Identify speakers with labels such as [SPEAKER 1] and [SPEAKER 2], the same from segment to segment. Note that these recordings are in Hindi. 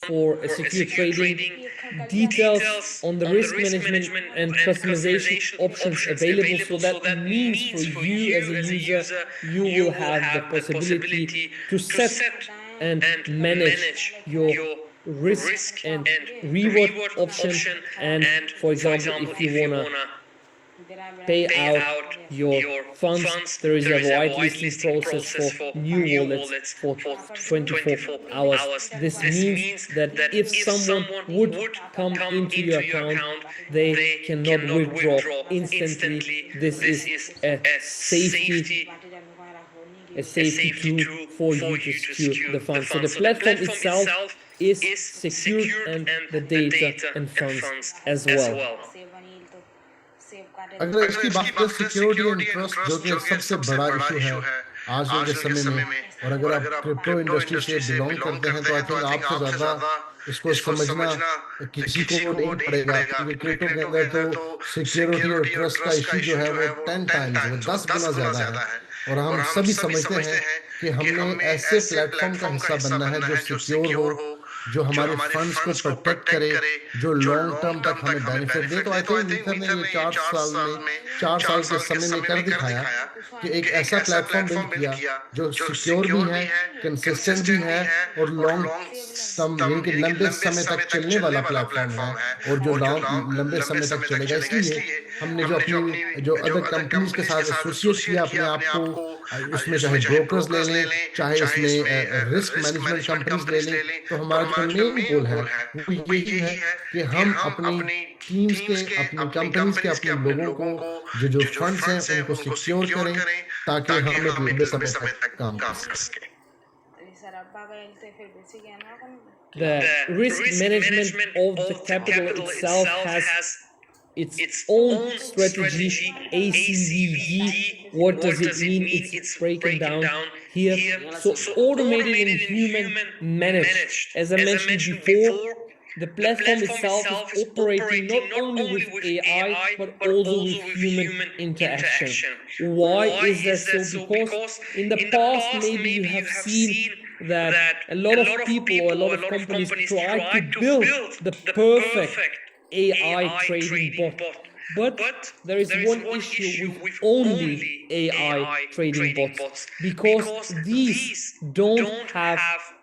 [SPEAKER 1] for a secure trading, details on the risk management and customization options available. So that means for you as a user, you will have the possibility to set and manage your risk and reward option. And for example, if you want to pay out your funds, there is a whitelisting process for new wallets for 24 hours. This means that if someone would come into your account, they cannot withdraw instantly. This is a safety tool for you to secure the funds. So the platform itself is secured, and the data and funds as well.
[SPEAKER 2] अगर इसकी बात करें सिक्योरिटी एंड ट्रस्ट जो कि सबसे बड़ा इशू है आजकल के समय में, और अगर आप क्रिप्टो इंडस्ट्री से बिलोंग करते हैं तो आई थिंक आपसे ज़्यादा इसको समझना किसी को नहीं पड़ेगा, क्योंकि क्रिप्टो के अंदर तो सिक्योरिटी और ट्रस्ट का इशू जो है वो 10 टाइम्स, वो 10 गुना ज़्यादा है। और हम सभी समझते हैं कि हमने ऐसे प्लेटफॉर्म का हिस्सा बनना है जो सिक्योर हो, जो हमारे फंड्स को प्रोटेक्ट करे, जो लॉन्ग टर्म तक हमें बेनिफिट दे। तो आई थिंक ईथर ने ये 4 साल के समय में कर दिखाया कि एक ऐसा प्लेटफॉर्म बिल्ड किया जो सिक्योर भी है, कंसिस्टेंट भी है और लॉन्ग टर्म यानी कि लंबे समय तक चलने वाला प्लेटफॉर्म है, और जो लंबे समय तक चलेगा। इसलिए हमने जो अदर कंपनीज के साथ एसोसिएट किया अपने आप को, इसमें चाहे ब्रोकर्स ले लें, चाहे इसमें रिस्क मैनेजमेंट कंपनीज ले लें, तो हमारा जो मेन गोल है वो यही है कि हम अपनी टीम्स के, अपनी कंपनीज के, अपने लोगों को जो फंड्स हैं उनको सिक्योर करें ताकि हम एक लंबे समय तक काम कर सकें।
[SPEAKER 1] The risk management of the capital itself has its own strategy, ACVD. What does it mean? It's broken down here. So automated and human managed. As I mentioned before, the platform itself is operating not only with AI, but also with human interaction. Why is that so? Because in the past, maybe you have seen that a lot of people or a lot of companies try to build the perfect AI trading bot. But there is one issue with only AI trading bots, because these don't have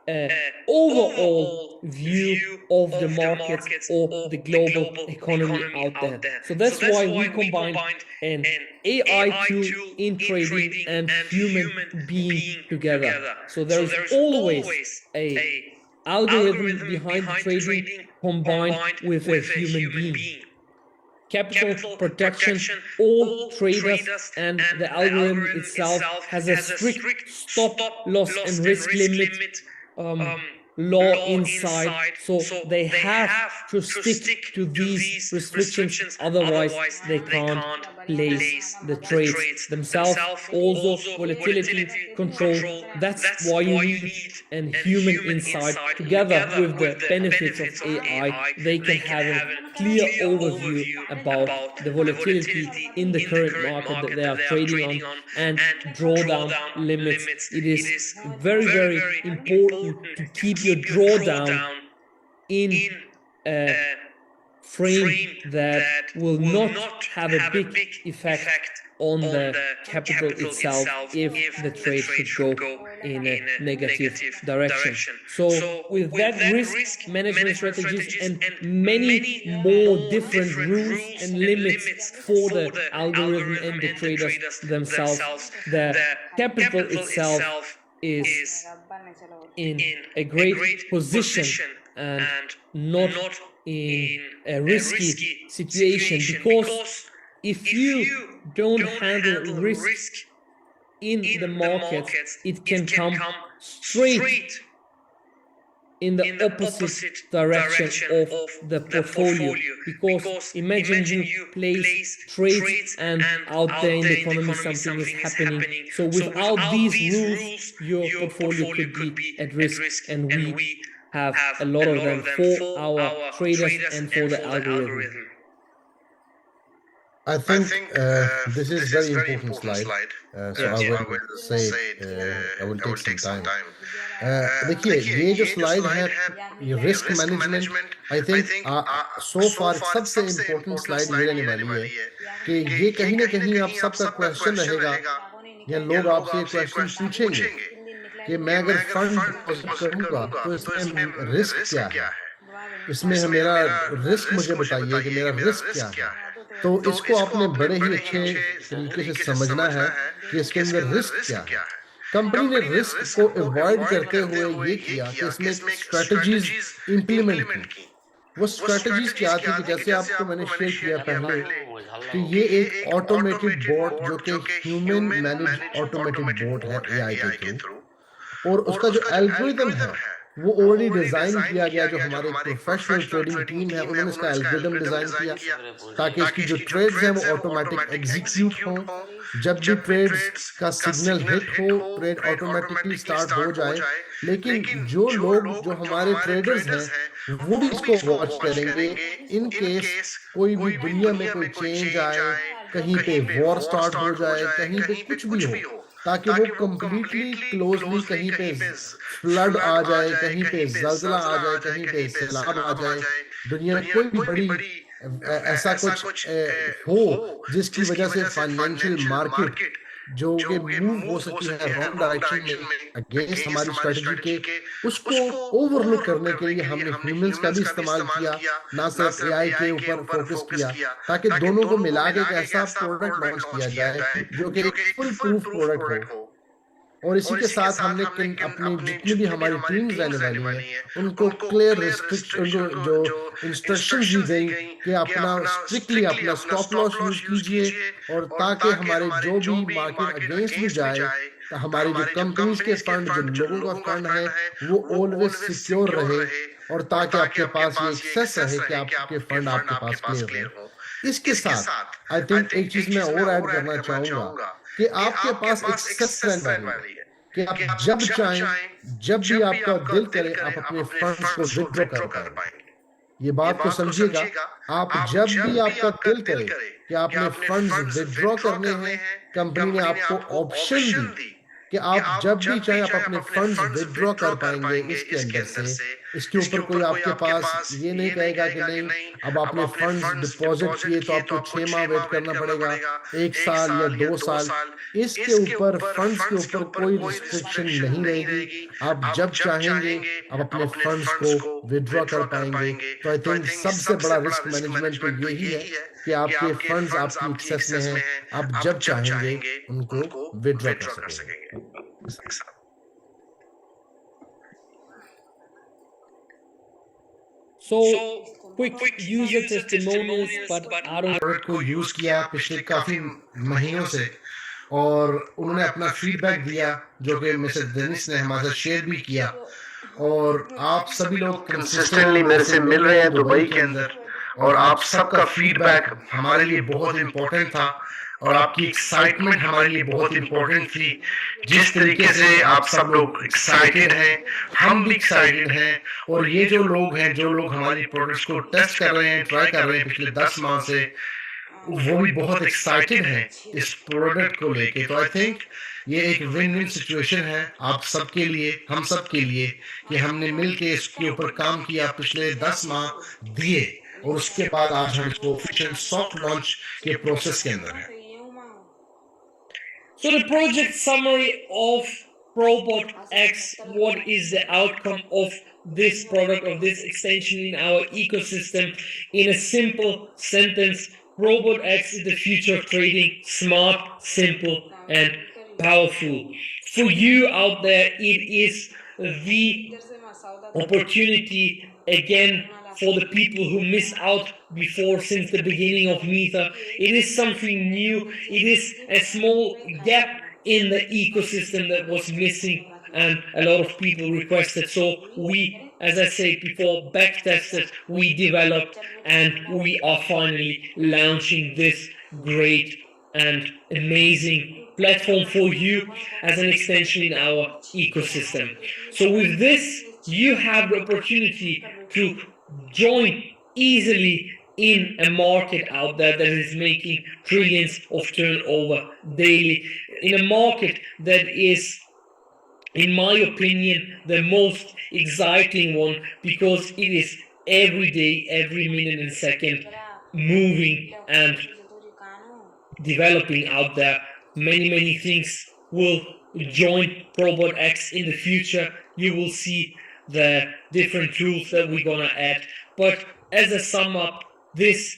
[SPEAKER 1] an overall view of the markets or the global economy out there. So that's why we combined an AI tool in trading and human being together. So there is always a algorithm behind the trading combined with a human being. Capital protection, all traders, and the algorithm itself has a strict stop loss and risk limit law inside, so they have to stick to these restrictions, otherwise they can't place the trades themselves. Also volatility control, that's why you need a human inside. Together with the benefits of AI, they can have a clear overview about the volatility in the current market that they are trading on and drawdown limits. It is very, very important to keep your drawdown in a frame that will not have a big effect on the capital itself if the trade should go in a negative direction. So with that risk management strategies and many more different rules and limits for the algorithm and the traders themselves, the capital itself is in a great position and not in a risky situation, because if you don't handle risk in the markets, it can come straight in the opposite direction of the portfolio. Because imagine you place trades and out there in the economy something is happening. So without these rules, your portfolio could be at risk, and we have a lot of them for our traders and for the algorithm.
[SPEAKER 2] I think this is very important slide. So I will say it. I will take some time. देखिए ये जो स्लाइड है ये risk management I think so far सबसे इम्पोर्टेंट स्लाइड ये रहने वाली है कि ये कहीं ना कहीं आप सबका क्वेश्चन रहेगा या लोग आपसे ये क्वेश्चन पूछेंगे कि मैं अगर फंड डिपॉजिट करूंगा तो इसमें रिस्क क्या है, इसमें मेरा रिस्क मुझे बताइए कि मेरा रिस्क क्या है। तो इसको आपने बड़े ही अच्छे तरीके से समझना है कि इसके अंदर रिस्क क्या है। कंपनी ने रिस्क को अवॉइड करते हुए ये किया कि इसमें स्ट्रेटजीज इंप्लीमेंट की। वो स्ट्रेटजीज क्या थी कि जैसे आपको मैंने शेयर किया पहले कि ये एक ऑटोमेटेड बोट जो कि ह्यूमन मैनेज ऑटोमेटेड बोट है एआई के थ्रू, और उसका जो एल्गोरिदम है वो ऑलरेडी डिजाइन किया गया। जो हमारे प्रोफेशनल ट्रेडिंग टीम है उन्होंने इसका एल्गोरिदम डिजाइन किया ताकि इसकी जो ट्रेड्स हैं वो ऑटोमेटिक एग्जीक्यूट हों। जब भी ट्रेड्स का सिग्नल हिट हो ट्रेड ऑटोमेटिकली स्टार्ट हो जाए। लेकिन जो लोग जो हमारे ट्रेडर्स हैं वो भी इसको वॉच करेंगे इन केस कोई भी दुनिया में कोई चेंज आए, कहीं पे वॉर स्टार्ट हो जाए, कहीं पे कुछ भी हो, ताकि वो कंप्लीटली क्लोजली कहीं पे फ्लड आ जाए, कहीं पे जल्जला आ जाए, कहीं पे सैलाब आ जाए, दुनिया में कोई भी बड़ी ऐसा कुछ हो जिसकी वजह से फाइनेंशियल मार्केट जो कि मूव हो सकती है रॉन्ग डायरेक्शन में अगेंस्ट हमारी स्ट्रेटजी के, उसको ओवरलुक करने के लिए हमने ह्यूमंस का भी इस्तेमाल किया, ना सिर्फ एआई के ऊपर फोकस किया, ताकि दोनों को मिला के एक ऐसा प्रोडक्ट लॉन्च किया जाए जो कि एक फुल प्रूफ प्रोडक्ट हो। और इसी के साथ हमने अपनी जितनी भी हमारी टीम्स रहने वाली हैं उनको क्लियर रिस्ट्रिक्शन जो इंस्ट्रक्शंस दी गई कि अपना स्ट्रिक्टली अपना स्टॉप लॉस यूज कीजिए, और ताकि हमारे जो भी मार्केट अगेंस्ट भी जाए तो हमारी जो कंपनीज के फंड जो लोगों का फंड है वो ऑलवेज सिक्योर रहे, और ताकि आपके पास ये एक्सेस रहे कि आपके फंड आपके पास क्लियर हो। इसके साथ आई थिंक एक चीज मैं और ऐड करना चाहूंगा कि आपके पास एक्सेस रहने वाली है कि आप जब चाहें जब भी आपका दिल करे आप अपने फंड्स को विथड्रॉ कर पाएंगे। ये बात को समझिएगा, आप जब भी आपका दिल करे कि आपने फंड्स विथड्रॉ करने हैं, कंपनी ने आपको ऑप्शन दी कि आप जब भी चाहे आप अपने फंड्स विथड्रॉ कर पाएंगे इसके अंदर से। इसके ऊपर कोई आपके पास ये नहीं कहेगा कि नहीं अब आपने फंड्स डिपॉजिट किए तो आपको 6 माह वेट करना पड़ेगा, 1 साल या 2 साल। इसके ऊपर फंड्स के ऊपर कोई रिस्ट्रिक्शन नहीं रहेगी। आप जब चाहेंगे आप अपने फंड्स को विथड्रॉ कर पाएंगे। तो आई थिंक सबसे बड़ा रिस्क मैनेजमेंट तो यही है कि आपके फंड्स आपकी एक्सेस में हैं, आप जब चाहेंगे उनको विथड्रॉ कर सकेंगे।
[SPEAKER 1] So, quick user testimonials, but I don't
[SPEAKER 2] को यूज किया पिछले काफी महीनों से, और उन्होंने अपना फीडबैक दिया जो कि मिस्टर डेनिस ने हमारे साथ शेयर भी किया। और आप सभी लोग कंसिस्टेंटली मेरे से मिल रहे हैं दुबई के अंदर, और आप सबका फीडबैक हमारे लिए बहुत इंपॉर्टेंट था, और आपकी एक्साइटमेंट हमारे लिए बहुत इंपॉर्टेंट थी। जिस तरीके से आप सब लोग एक्साइटेड हैं, हम भी एक्साइटेड हैं, और ये जो लोग हैं जो लोग हमारी प्रोडक्ट्स को टेस्ट कर रहे हैं, ट्राई कर रहे हैं पिछले 10 माह से, वो भी बहुत एक्साइटेड हैं इस प्रोडक्ट को लेके। तो आई थिंक ये एक विन विन सिचुएशन है आप सबके लिए, हम सब के लिए, कि हमने मिलके इसके ऊपर काम किया, पिछले 10 माह दिए, और उसके बाद आज हम इसको ऑफिशियल सॉफ्ट लॉन्च के प्रोसेस के अंदर हैं।
[SPEAKER 1] So the project summary of Probot X, what is the outcome of this product, of this extension in our ecosystem? In a simple sentence, Probot X is the future of trading, smart, simple, and powerful. For you out there, it is the opportunity again for the people who miss out before since the beginning of Mether. It is something new. It is a small gap in the ecosystem that was missing, and a lot of people requested. So we, as I said before, backtested, we developed, and we are finally launching this great and amazing platform for you as an extension in our ecosystem. So with this, you have the opportunity to join easily in a market out there that is making trillions of turnover daily, in a market that is, in my opinion, the most exciting one, because it is every day, every minute and second moving and developing out there. Many things will join Probot X in the future. You will see the different tools that we're gonna add. But as a sum up, this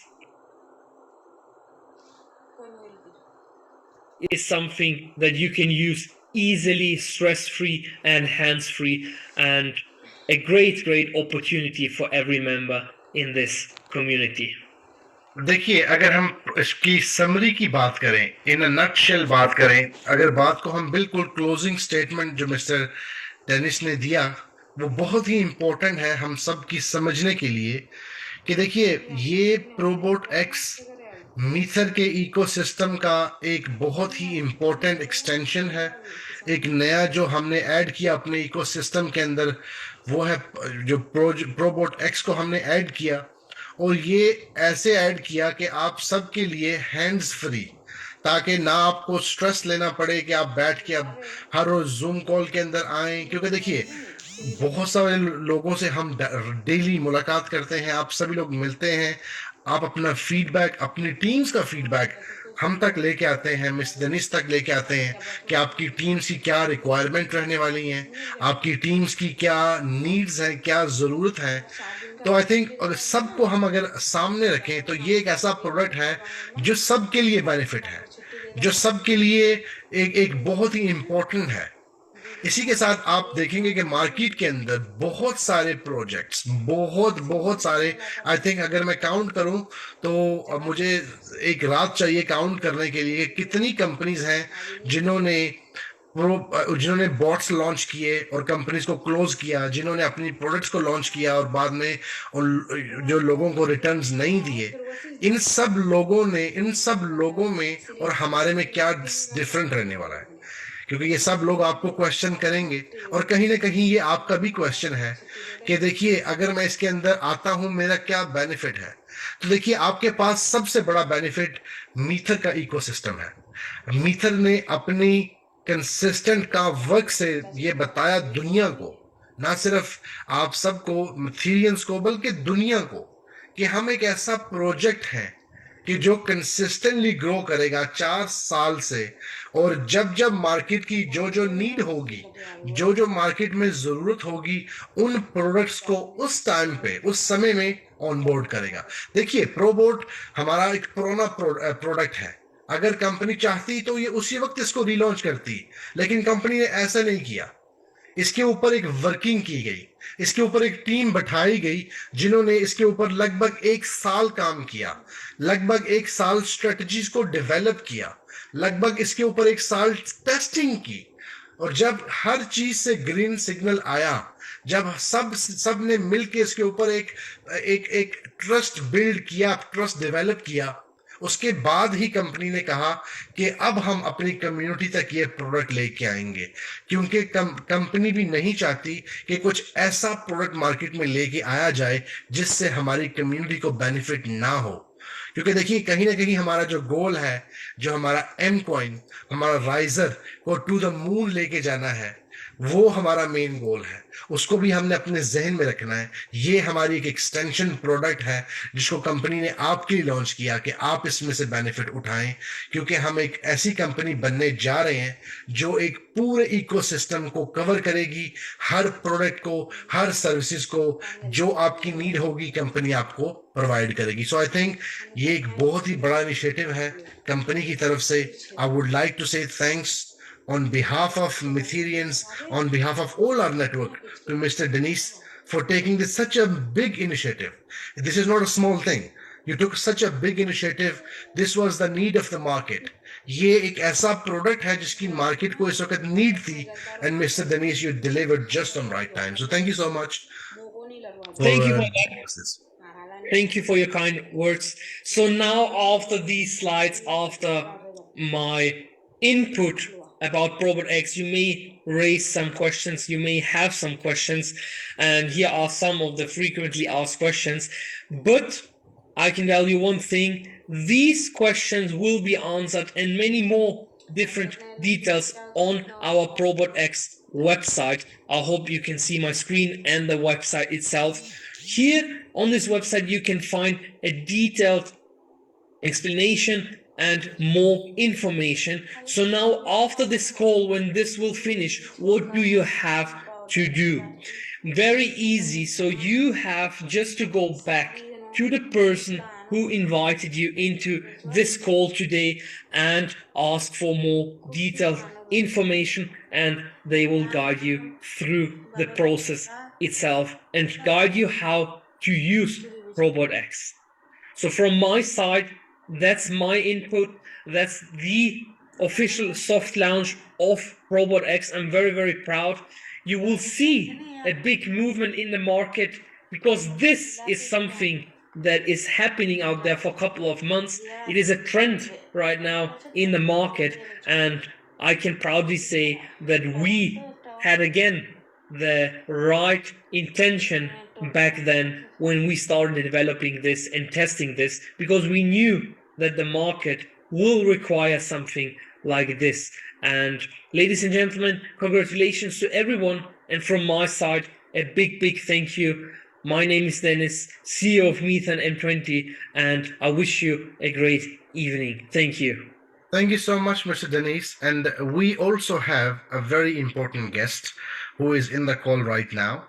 [SPEAKER 1] is something that you can use easily, stress-free and hands-free, and a great opportunity for every member in this community.
[SPEAKER 2] देखिए, अगर हम इसकी समरी की बात करें, इन अ नटशेल बात करें, अगर बात को हम बिल्कुल क्लोजिंग स्टेटमेंट जो मिस्टर डेनिस ने दिया, वो बहुत ही इंपॉर्टेंट है हम सब की समझने के लिए कि देखिए, ये प्रोबोट एक्स मीथर के इकोसिस्टम का एक बहुत ही इंपॉर्टेंट एक्सटेंशन है। एक नया जो हमने ऐड किया अपने इकोसिस्टम के अंदर, वो है जो प्रोबोट एक्स को हमने ऐड किया, और ये ऐसे ऐड किया कि आप सबके लिए हैंड्स फ्री, ताकि ना आपको स्ट्रेस लेना पड़े कि आप बैठ के अब हर रोज जूम कॉल के अंदर आए। क्योंकि देखिए, बहुत सारे लोगों से हम डेली मुलाकात करते हैं, आप सभी लोग मिलते हैं, आप अपना फीडबैक, अपनी टीम्स का फीडबैक हम तक लेके आते हैं, मिस डेनिस तक लेके आते हैं कि आपकी टीम्स की क्या रिक्वायरमेंट रहने वाली हैं, आपकी टीम्स की क्या नीड्स हैं, क्या ज़रूरत है। तो आई थिंक अगर सबको हम अगर सामने रखें, तो ये एक ऐसा प्रोडक्ट है जो सबके लिए बेनिफिट है, जो सबके लिए एक एक बहुत ही इम्पोर्टेंट है। इसी के साथ आप देखेंगे कि मार्केट के अंदर बहुत सारे प्रोजेक्ट्स, बहुत सारे, आई थिंक अगर मैं काउंट करूं तो मुझे एक रात चाहिए काउंट करने के लिए कितनी कंपनीज हैं जिन्होंने जिन्होंने बॉट्स लॉन्च किए और कंपनीज को क्लोज किया, जिन्होंने अपनी प्रोडक्ट्स को लॉन्च किया और बाद में जो लोगों को रिटर्न्स नहीं दिए। इन सब लोगों में और हमारे में क्या डिफरेंट रहने वाला है, क्योंकि ये सब लोग आपको क्वेश्चन करेंगे, और कहीं ना कहीं ये आपका भी क्वेश्चन है कि देखिए, अगर मैं इसके अंदर आता हूं, मेरा क्या बेनिफिट है। तो देखिए, आपके पास सबसे बड़ा बेनिफिट मीथर का इकोसिस्टम है। मीथर ने अपनी कंसिस्टेंट का वर्क से ये बताया दुनिया को, ना सिर्फ आप सबको, मिथेरियंस को, बल्कि दुनिया को, कि हम एक ऐसा प्रोजेक्ट है कि जो कंसिस्टेंटली ग्रो करेगा 4 साल से, और जब जब मार्केट की जो जो नीड होगी, जो जो मार्केट में जरूरत होगी, उन प्रोडक्ट्स को उस टाइम पे, उस समय में ऑनबोर्ड करेगा। देखिए, प्रोबोट हमारा एक पुराना प्रोडक्ट है। अगर कंपनी चाहती तो ये उसी वक्त इसको रिलॉन्च करती, लेकिन कंपनी ने ऐसा नहीं किया। इसके ऊपर एक वर्किंग की गई, इसके ऊपर एक टीम बैठाई गई, जिन्होंने इसके ऊपर लगभग 1 साल काम किया, लगभग 1 साल स्ट्रेटजीज को डेवलप किया, लगभग इसके ऊपर 1 साल टेस्टिंग की। और जब हर चीज से ग्रीन सिग्नल आया, जब सब ने मिलकर इसके ऊपर एक एक एक ट्रस्ट बिल्ड किया, ट्रस्ट डेवलप किया, उसके बाद ही कंपनी ने कहा कि अब हम अपनी कम्युनिटी तक ये प्रोडक्ट लेके आएंगे, क्योंकि कंपनी भी नहीं चाहती कि कुछ ऐसा प्रोडक्ट मार्केट में लेके आया जाए जिससे हमारी कम्युनिटी को बेनिफिट ना हो। क्योंकि देखिए, कहीं ना कहीं हमारा जो गोल है, जो हमारा एम कॉइन, हमारा राइजर को टू द मून लेके जाना है, वो हमारा मेन गोल है। उसको भी हमने अपने जहन में रखना है। ये हमारी एक एक्सटेंशन प्रोडक्ट है जिसको कंपनी ने आपके लिए लॉन्च किया कि आप इसमें से बेनिफिट उठाएं, क्योंकि हम एक ऐसी कंपनी बनने जा रहे हैं जो एक पूरे इकोसिस्टम को कवर करेगी, हर प्रोडक्ट को, हर सर्विसेज को, जो आपकी नीड होगी कंपनी आपको प्रोवाइड करेगी। सो आई थिंक ये एक बहुत ही बड़ा इनिशिएटिव है कंपनी की तरफ से। आई वुड लाइक टू से thanks on behalf of Metherians, on behalf of all our network, to Mr. Denis for taking this such a big initiative. This is not a small thing. You took such a big initiative. This was the need of the market. ये एक ऐसा प्रोडक्ट है जिसकी मार्केट को इस वक्त नीड थी, and Mr. Denis, you delivered just on right time. So thank you so much.
[SPEAKER 1] Thank you for that. Thank you for your kind words. So now, after these slides, after my input about Probot X, you may raise some questions, you may have some questions, and here are some of the frequently asked questions. But I can tell you one thing, these questions will be answered and many more different details on our ProbotX website. I hope you can see my screen and the website itself. Here on this website you can find a detailed explanation and more information. So now after this call, when this will finish, what do you have to do? Very easy. So you have just to go back to the person who invited you into this call today and ask for more detailed information, and they will guide you through the process itself and guide you how to use ProbotX. So from my side, that's my input. That's the official soft launch of ProbotX. I'm very, very proud. You will see a big movement in the market because this is something that is happening out there for a couple of months. It is a trend right now in the market, and I can proudly say that we had again the right intention back then when we started developing this and testing this, because we knew that the market will require something like this. And ladies and gentlemen, congratulations to everyone, and from my side a big thank you. My name is Dennis, CEO of Methane M20, and I wish you a great evening. Thank you.
[SPEAKER 2] Thank you so much, Mr. Dennis. And we also have a very important guest who is in the call right now.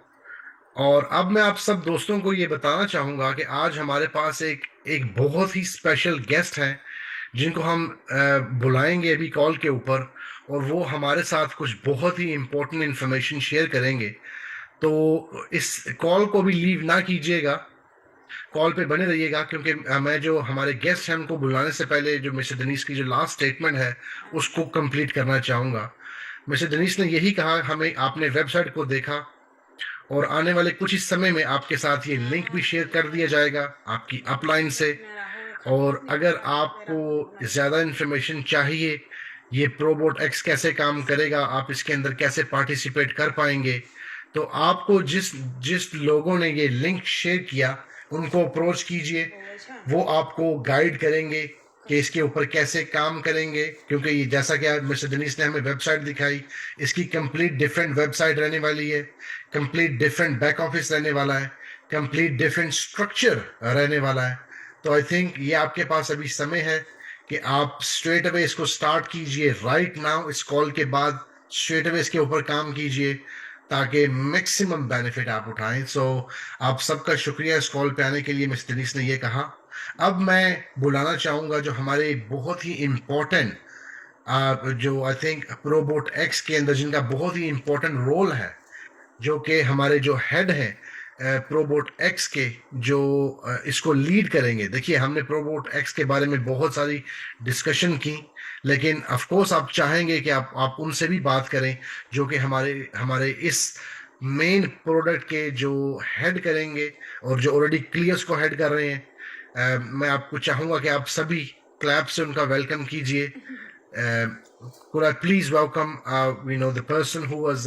[SPEAKER 2] और अब मैं आप सब दोस्तों को ये बताना चाहूँगा कि आज हमारे पास एक बहुत ही स्पेशल गेस्ट हैं जिनको हम बुलाएंगे अभी कॉल के ऊपर, और वो हमारे साथ कुछ बहुत ही इम्पोर्टेंट इन्फॉर्मेशन शेयर करेंगे। तो इस कॉल को भी लीव ना कीजिएगा, कॉल पे बने रहिएगा, क्योंकि मैं जो हमारे गेस्ट हैं उनको बुलाने से पहले जो मिस्टर डेनिस की जो लास्ट स्टेटमेंट है उसको कंप्लीट करना चाहूँगा। मिस्टर डेनिस ने यही कहा, हमें आपने वेबसाइट को देखा और आने वाले कुछ ही समय में आपके साथ ये लिंक भी शेयर कर दिया जाएगा आपकी अपलाइन से। और अगर आपको ज़्यादा इन्फॉर्मेशन चाहिए, ये ProbotX कैसे काम करेगा, आप इसके अंदर कैसे पार्टिसिपेट कर पाएंगे, तो आपको जिस लोगों ने ये लिंक शेयर किया उनको अप्रोच कीजिए। वो आपको गाइड करेंगे कि इसके ऊपर कैसे काम करेंगे, क्योंकि ये जैसा कि मिस्टर डेनिस ने हमें वेबसाइट दिखाई, इसकी कंप्लीट डिफरेंट वेबसाइट रहने वाली है, कंप्लीट डिफरेंट बैक ऑफिस रहने वाला है, कंप्लीट डिफरेंट स्ट्रक्चर रहने वाला है। तो आई थिंक ये आपके पास अभी समय है कि आप स्ट्रेट अवे इसको स्टार्ट कीजिए, राइट नाउ, इस कॉल के बाद स्ट्रेट अवे इसके ऊपर काम कीजिए ताकि मैक्सिमम बेनिफिट आप उठाएं। सो आप सबका शुक्रिया इस कॉल पे आने के लिए, मिस्टर डेनिस ने ये कहा। अब मैं बुलाना चाहूँगा जो हमारे बहुत ही इम्पोर्टेंट जो आई थिंक ProbotX के अंदर जिनका बहुत ही इम्पोर्टेंट रोल है, जो कि हमारे जो हेड हैं ProbotX के, जो इसको लीड करेंगे। देखिए, हमने ProbotX के बारे में बहुत सारी डिस्कशन की, लेकिन ऑफ कोर्स आप चाहेंगे कि आप उनसे भी बात करें जो कि हमारे इस मेन प्रोडक्ट के जो हेड करेंगे और जो ऑलरेडी क्लियर्स को हेड कर रहे हैं। मैं आपको चाहूँगा कि आप सभी क्लैप से उनका वेलकम कीजिए। Could I please welcome the person who was